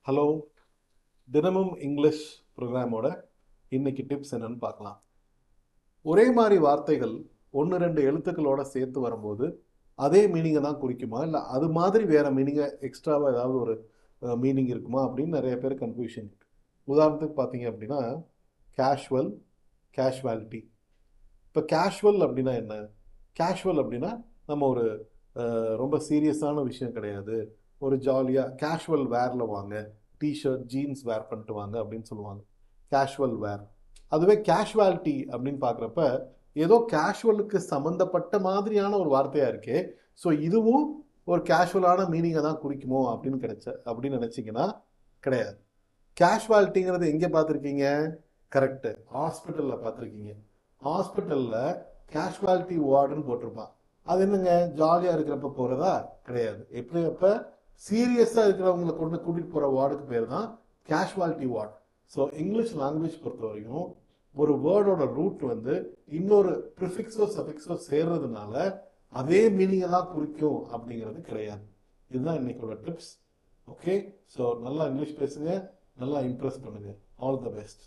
Hello, தினமும் English ப்ரோக்ராமோட இன்னைக்கு tips என்னன்னு பார்க்கலாம். ஒரே மாதிரி வார்த்தைகள் ஒன்று ரெண்டு எழுத்துக்களோட சேர்த்து வரும்போது அதே மீனிங்கை தான் குறிக்குமா, இல்லை அது மாதிரி வேற மீனிங்கை எக்ஸ்ட்ராவாக ஏதாவது ஒரு மீனிங் இருக்குமா அப்படின்னு நிறைய பேர் கன்ஃபியூஷன் இருக்கு. உதாரணத்துக்கு பார்த்தீங்க அப்படின்னா கேஷுவல், கேஷுவாலிட்டி. இப்போ கேஷுவல் அப்படின்னா என்ன? கேஷுவல் அப்படின்னா நம்ம ஒரு ரொம்ப சீரியஸான விஷயம் கிடையாது, ஒரு ஜாலியாக கேஷுவல் வேரில் வாங்க, டிஷர்ட் ஜீன்ஸ் வேர் பண்ணிட்டு வாங்க அப்படின்னு சொல்லுவாங்க, கேஷுவல் வேர். அதுவே கேஷுவாலிட்டி அப்படின்னு பார்க்குறப்ப ஏதோ கேஷுவலுக்கு சம்மந்தப்பட்ட மாதிரியான ஒரு வார்த்தையாக இருக்கே, ஸோ இதுவும் ஒரு கேஷுவலான மீனிங்கை தான் குறிக்குமோ அப்படின்னு நினச்சிங்கன்னா கிடையாது. கேஷுவாலிட்டிங்கிறது எங்கே பார்த்துருக்கீங்க? கரெக்டு, ஹாஸ்பிட்டலில் பார்த்துருக்கீங்க. ஹாஸ்பிட்டலில் கேஷுவாலிட்டி வார்டுன்னு போட்டிருப்பான். அது என்னங்க, ஜாலியாக இருக்கிறப்ப போகிறதா? கிடையாது. எப்போ சீரியஸாக இருக்கிறவங்களை கூட்டிகிட்டு போகிற வார்டுக்கு பேர் தான் casualty ward. So English language பொறுத்த வரைக்கும் ஒரு வேர்டோட ரூட் வந்து இன்னொரு ப்ரிஃபிக்ஸோ சஃபிக்ஸோ சேர்றதுனால அதே மீனிங்கை தான் குறிக்கும் அப்படிங்கிறது கிடையாது. இதுதான் இன்னைக்கோட டிப்ஸ். ஓகே, ஸோ நல்லா இங்கிலீஷ் பேசுங்க, நல்லா இம்ப்ரெஸ் பண்ணுங்க. All the best.